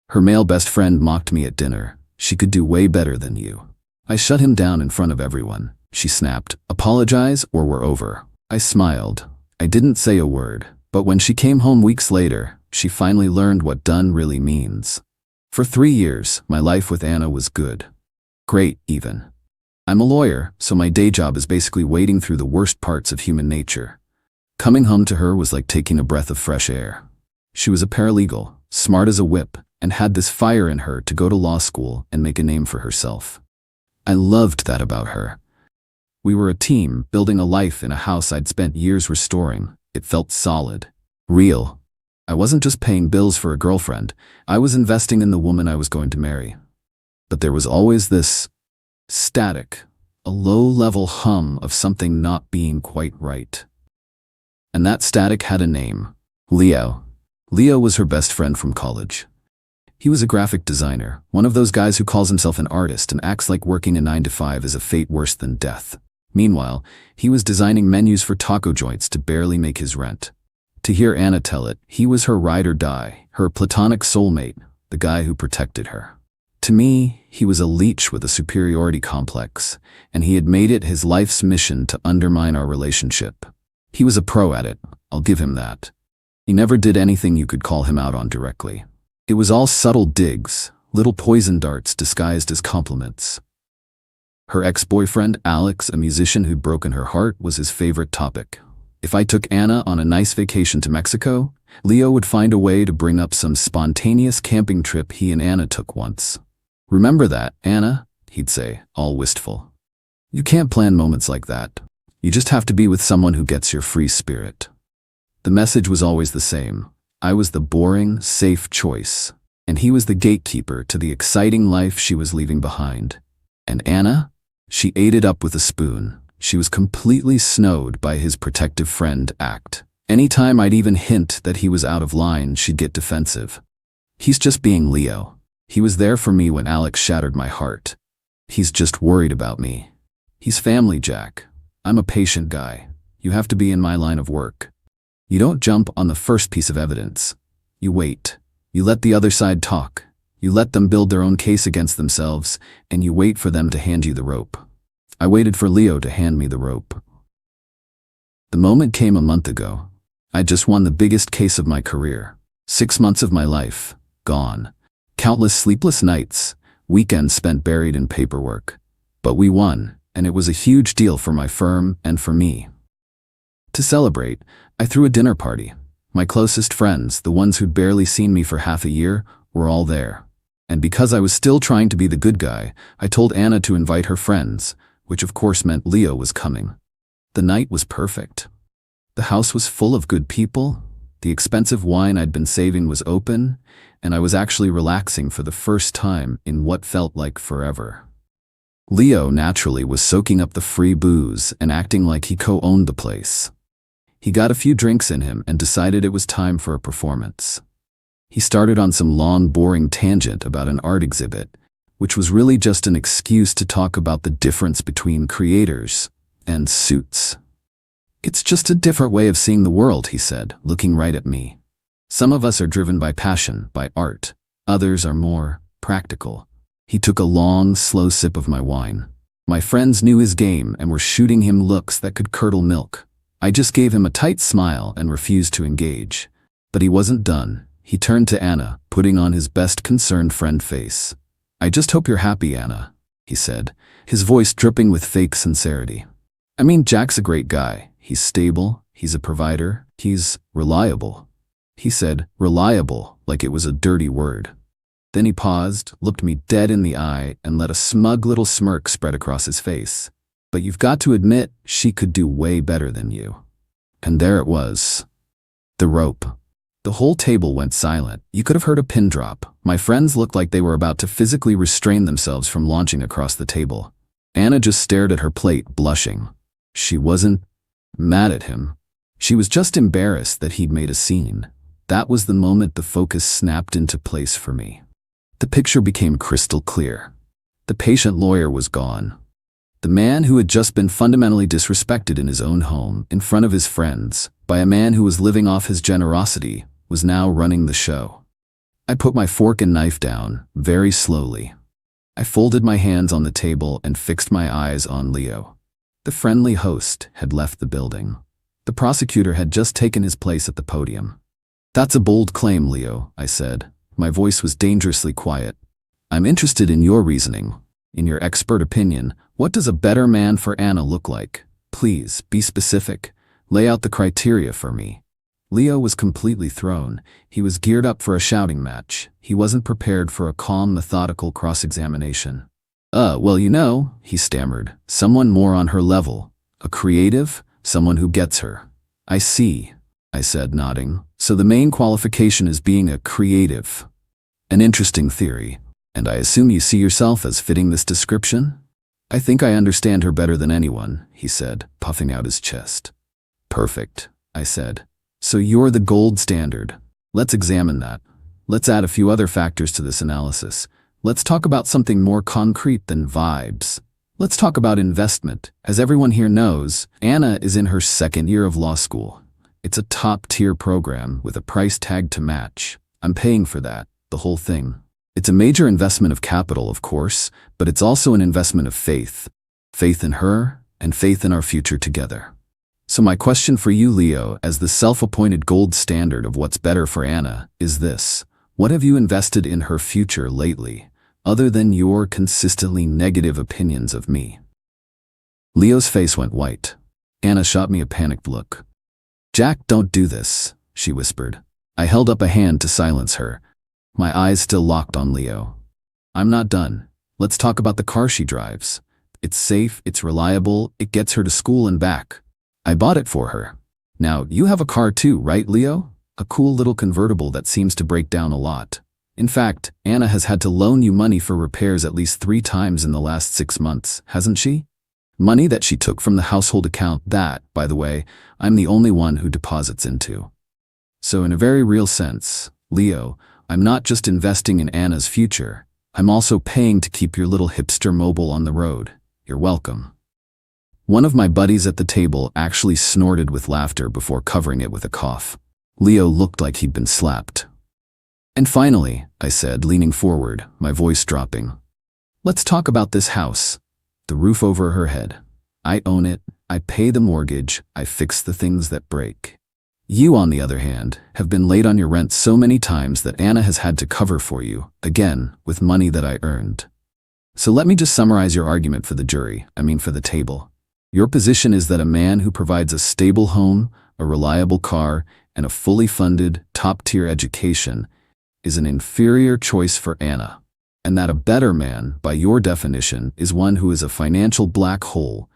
Her male best friend mocked me at dinner. She could do way better than you. I shut him down in front of everyone. She snapped, apologize or we're over. I smiled. I didn't say a word, but when she came home weeks later, she finally learned what done really means. For 3 years, my life with Anna was good. Great, even. I'm a lawyer, so my day job is basically wading through the worst parts of human nature. Coming home to her was like taking a breath of fresh air. She was a paralegal, smart as a whip, and had this fire in her to go to law school and make a name for herself. I loved that about her. We were a team, building a life in a house I'd spent years restoring. It felt solid, real. I wasn't just paying bills for a girlfriend, I was investing in the woman I was going to marry. But there was always this static, a low-level hum of something not being quite right. And that static had a name, Leo. Leo was her best friend from college. He was a graphic designer, one of those guys who calls himself an artist and acts like working a 9-to-5 is a fate worse than death. Meanwhile, he was designing menus for taco joints to barely make his rent. To hear Anna tell it, he was her ride or die, her platonic soulmate, the guy who protected her. To me, he was a leech with a superiority complex, and he had made it his life's mission to undermine our relationship. He was a pro at it, I'll give him that. He never did anything you could call him out on directly. It was all subtle digs, little poison darts disguised as compliments. Her ex-boyfriend, Alex, a musician who'd broken her heart, was his favorite topic. If I took Anna on a nice vacation to Mexico, Leo would find a way to bring up some spontaneous camping trip he and Anna took once. "Remember that, Anna?" he'd say, all wistful. "You can't plan moments like that. You just have to be with someone who gets your free spirit." The message was always the same. I was the boring, safe choice, and he was the gatekeeper to the exciting life she was leaving behind. And Anna? She ate it up with a spoon. She was completely snowed by his protective friend act. Anytime I'd even hint that he was out of line, she'd get defensive. "He's just being Leo. He was there for me when Alex shattered my heart. He's just worried about me. He's family, Jack. I'm a patient guy. You have to be in my line of work. You don't jump on the first piece of evidence. You wait. You let the other side talk. You let them build their own case against themselves, and you wait for them to hand you the rope." I waited for Leo to hand me the rope. The moment came a month ago. I just won the biggest case of my career. 6 months of my life, gone. Countless sleepless nights, weekends spent buried in paperwork. But we won, and it was a huge deal for my firm and for me. To celebrate, I threw a dinner party. My closest friends, the ones who'd barely seen me for half a year, were all there. And because I was still trying to be the good guy, I told Anna to invite her friends, which of course meant Leo was coming. The night was perfect. The house was full of good people, the expensive wine I'd been saving was open, and I was actually relaxing for the first time in what felt like forever. Leo naturally was soaking up the free booze and acting like he co-owned the place. He got a few drinks in him and decided it was time for a performance. He started on some long, boring tangent about an art exhibit, which was really just an excuse to talk about the difference between creators and suits. "It's just a different way of seeing the world," he said, looking right at me. "Some of us are driven by passion, by art. Others are more practical." He took a long, slow sip of my wine. My friends knew his game and were shooting him looks that could curdle milk. I just gave him a tight smile and refused to engage. But he wasn't done. He turned to Anna, putting on his best concerned friend face. "I just hope you're happy, Anna," he said, his voice dripping with fake sincerity. "I mean, Jack's a great guy. He's stable, he's a provider, he's reliable." He said reliable like it was a dirty word. Then he paused, looked me dead in the eye, and let a smug little smirk spread across his face. "But you've got to admit, she could do way better than you." And there it was. The rope. The whole table went silent. You could have heard a pin drop. My friends looked like they were about to physically restrain themselves from launching across the table. Anna just stared at her plate, blushing. She wasn't mad at him. She was just embarrassed that he'd made a scene. That was the moment the focus snapped into place for me. The picture became crystal clear. The patient lawyer was gone. The man who had just been fundamentally disrespected in his own home, in front of his friends, by a man who was living off his generosity, was now running the show. I put my fork and knife down, very slowly. I folded my hands on the table and fixed my eyes on Leo. The friendly host had left the building. The prosecutor had just taken his place at the podium. "That's a bold claim, Leo," I said. My voice was dangerously quiet. "I'm interested in your reasoning. In your expert opinion, what does a better man for Anna look like? Please, be specific. Lay out the criteria for me." Leo was completely thrown. He was geared up for a shouting match. He wasn't prepared for a calm, methodical cross-examination. Well, he stammered. "Someone more on her level. A creative, someone who gets her." "I see," I said, nodding. "So the main qualification is being a creative. An interesting theory. And I assume you see yourself as fitting this description?" "I think I understand her better than anyone," he said, puffing out his chest. "Perfect," I said. "So you're the gold standard. Let's examine that. Let's add a few other factors to this analysis. Let's talk about something more concrete than vibes. Let's talk about investment. As everyone here knows, Anna is in her second year of law school. It's a top-tier program with a price tag to match. I'm paying for that, the whole thing. It's a major investment of capital, of course, but it's also an investment of faith. Faith in her and faith in our future together. So my question for you, Leo, as the self-appointed gold standard of what's better for Anna, is this. What have you invested in her future lately, other than your consistently negative opinions of me?" Leo's face went white. Anna shot me a panicked look. "Jack, don't do this," she whispered. I held up a hand to silence her. My eyes still locked on Leo. "I'm not done. Let's talk about the car she drives. It's safe, it's reliable, it gets her to school and back. I bought it for her. Now, you have a car too, right, Leo? A cool little convertible that seems to break down a lot. In fact, Anna has had to loan you money for repairs at least 3 times in the last 6 months, hasn't she? Money that she took from the household account that, by the way, I'm the only one who deposits into. So in a very real sense, Leo, I'm not just investing in Anna's future, I'm also paying to keep your little hipster mobile on the road. You're welcome." One of my buddies at the table actually snorted with laughter before covering it with a cough. Leo looked like he'd been slapped. "And finally," I said, leaning forward, my voice dropping, "let's talk about this house. The roof over her head. I own it, I pay the mortgage, I fix the things that break. You, on the other hand, have been late on your rent so many times that Anna has had to cover for you, again, with money that I earned. So let me just summarize your argument for the jury, for the table. Your position is that a man who provides a stable home, a reliable car, and a fully funded, top-tier education is an inferior choice for Anna, and that a better man, by your definition, is one who is a financial black hole,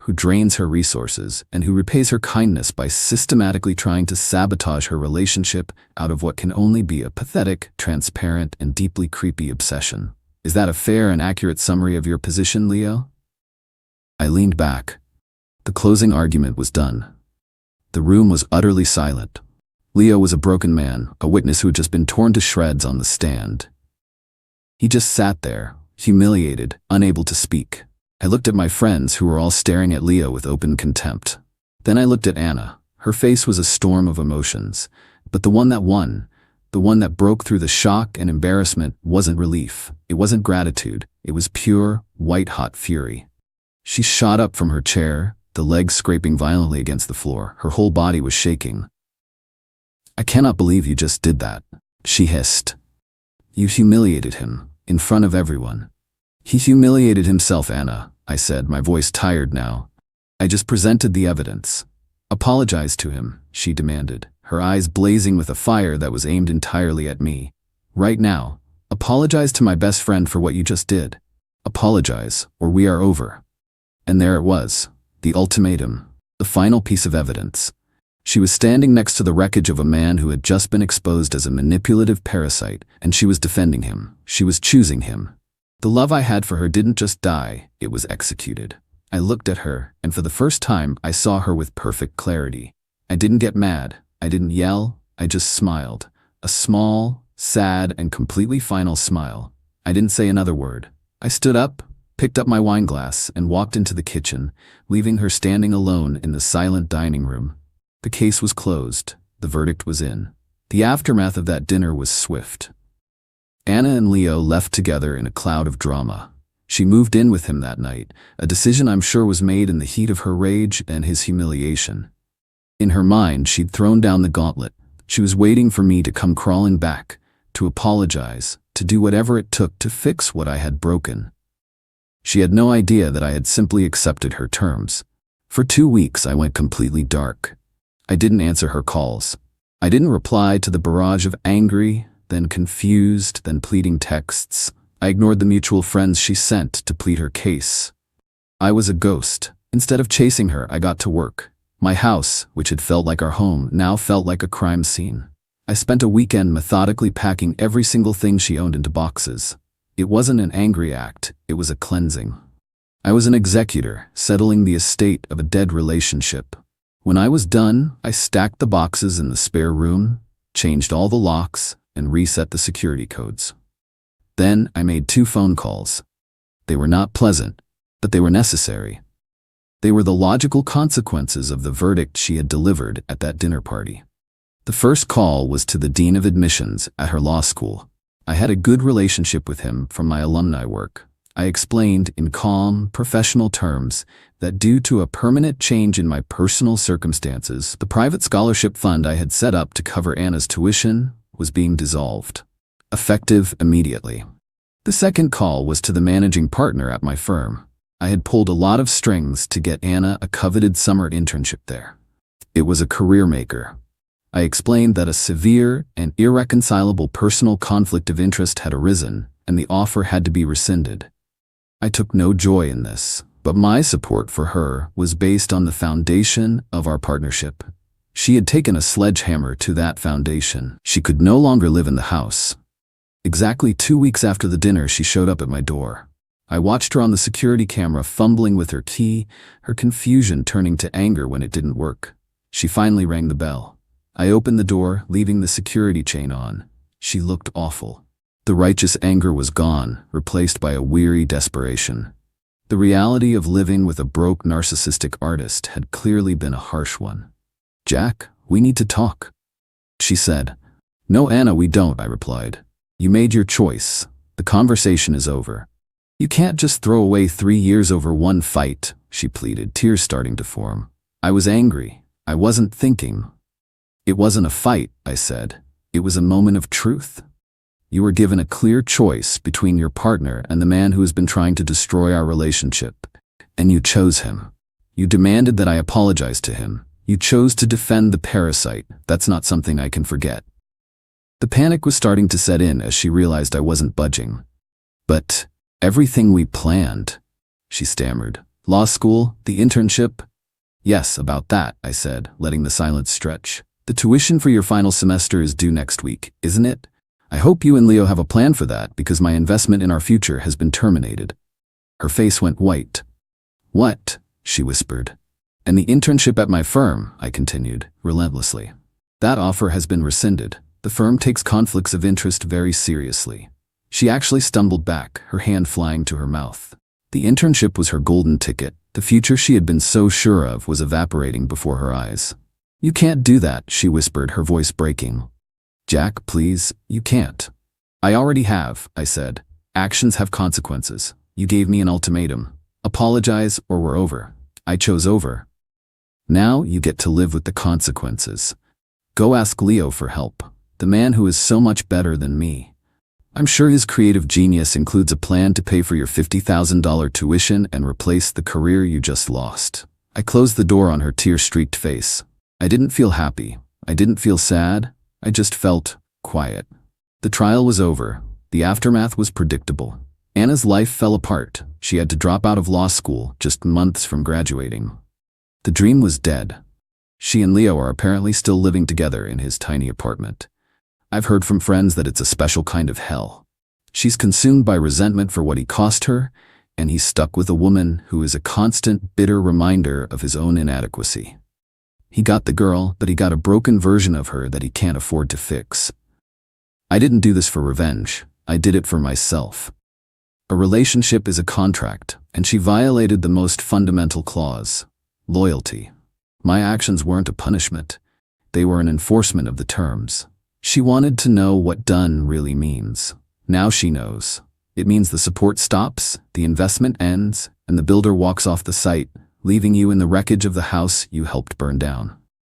who drains her resources, and who repays her kindness by systematically trying to sabotage her relationship out of what can only be a pathetic, transparent, and deeply creepy obsession. Is that a fair and accurate summary of your position, Leo?" I leaned back. The closing argument was done. The room was utterly silent. Leo was a broken man, a witness who had just been torn to shreds on the stand. He just sat there, humiliated, unable to speak. I looked at my friends who were all staring at Leo with open contempt. Then I looked at Anna. Her face was a storm of emotions, but the one that won, the one that broke through the shock and embarrassment, wasn't relief. It wasn't gratitude. It was pure, white-hot fury. She shot up from her chair, the legs scraping violently against the floor. Her whole body was shaking. "I cannot believe you just did that," she hissed. "You humiliated him, in front of everyone." "He humiliated himself, Anna," I said, my voice tired now. "I just presented the evidence." "Apologize to him," she demanded, her eyes blazing with a fire that was aimed entirely at me. "Right now, apologize to my best friend for what you just did. Apologize, or we are over." And there it was, the ultimatum, the final piece of evidence. She was standing next to the wreckage of a man who had just been exposed as a manipulative parasite, and she was defending him. She was choosing him. The love I had for her didn't just die, it was executed. I looked at her, and for the first time, I saw her with perfect clarity. I didn't get mad. I didn't yell. I just smiled. A small, sad, and completely final smile. I didn't say another word. I stood up, picked up my wine glass, and walked into the kitchen, leaving her standing alone in the silent dining room. The case was closed. The verdict was in. The aftermath of that dinner was swift. Anna and Leo left together in a cloud of drama. She moved in with him that night, a decision I'm sure was made in the heat of her rage and his humiliation. In her mind, she'd thrown down the gauntlet. She was waiting for me to come crawling back, to apologize, to do whatever it took to fix what I had broken. She had no idea that I had simply accepted her terms. For 2 weeks, I went completely dark. I didn't answer her calls. I didn't reply to the barrage of angry, then confused, then pleading texts. I ignored the mutual friends she sent to plead her case. I was a ghost. Instead of chasing her, I got to work. My house, which had felt like our home, now felt like a crime scene. I spent a weekend methodically packing every single thing she owned into boxes. It wasn't an angry act, it was a cleansing. I was an executor, settling the estate of a dead relationship. When I was done, I stacked the boxes in the spare room, changed all the locks, and reset the security codes. Then I made 2 phone calls. They were not pleasant, but they were necessary. They were the logical consequences of the verdict she had delivered at that dinner party. The first call was to the dean of admissions at her law school. I had a good relationship with him from my alumni work. I explained in calm, professional terms that due to a permanent change in my personal circumstances, the private scholarship fund I had set up to cover Anna's tuition was being dissolved, effective immediately. The second call was to the managing partner at my firm. I had pulled a lot of strings to get Anna a coveted summer internship there. It was a career maker. I explained that a severe and irreconcilable personal conflict of interest had arisen, and the offer had to be rescinded. I took no joy in this, but my support for her was based on the foundation of our partnership. She had taken a sledgehammer to that foundation. She could no longer live in the house. Exactly 2 weeks after the dinner, she showed up at my door. I watched her on the security camera fumbling with her key, her confusion turning to anger when it didn't work. She finally rang the bell. I opened the door, leaving the security chain on. She looked awful. The righteous anger was gone, replaced by a weary desperation. The reality of living with a broke narcissistic artist had clearly been a harsh one. "Jack, we need to talk," she said. "No, Anna, we don't," I replied. "You made your choice. The conversation is over." "You can't just throw away 3 years over one fight," she pleaded, tears starting to form. I was angry. I wasn't thinking. "It wasn't a fight," I said. "It was a moment of truth. You were given a clear choice between your partner and the man who has been trying to destroy our relationship, and you chose him. You demanded that I apologize to him. You chose to defend the parasite. That's not something I can forget." The panic was starting to set in as she realized I wasn't budging. "But everything we planned," she stammered. "Law school, the internship?" "Yes, about that," I said, letting the silence stretch. "The tuition for your final semester is due next week, isn't it? I hope you and Leo have a plan for that because my investment in our future has been terminated." Her face went white. "What?" she whispered. "And the internship at my firm," I continued, relentlessly. "That offer has been rescinded. The firm takes conflicts of interest very seriously." She actually stumbled back, her hand flying to her mouth. The internship was her golden ticket. The future she had been so sure of was evaporating before her eyes. "You can't do that," she whispered, her voice breaking. "Jack, please, you can't." "I already have," I said. "Actions have consequences. You gave me an ultimatum. Apologize or we're over. I chose over. Now you get to live with the consequences. Go ask Leo for help, the man who is so much better than me. I'm sure his creative genius includes a plan to pay for your $50,000 tuition and replace the career you just lost." I closed the door on her tear-streaked face. I didn't feel happy. I didn't feel sad. I just felt quiet. The trial was over. The aftermath was predictable. Anna's life fell apart. She had to drop out of law school just months from graduating. The dream was dead. She and Leo are apparently still living together in his tiny apartment. I've heard from friends that it's a special kind of hell. She's consumed by resentment for what he cost her, and he's stuck with a woman who is a constant, bitter reminder of his own inadequacy. He got the girl, but he got a broken version of her that he can't afford to fix. I didn't do this for revenge. I did it for myself. A relationship is a contract, and she violated the most fundamental clause: loyalty. My actions weren't a punishment. They were an enforcement of the terms. She wanted to know what done really means. Now she knows. It means the support stops, the investment ends, and the builder walks off the site, leaving you in the wreckage of the house you helped burn down.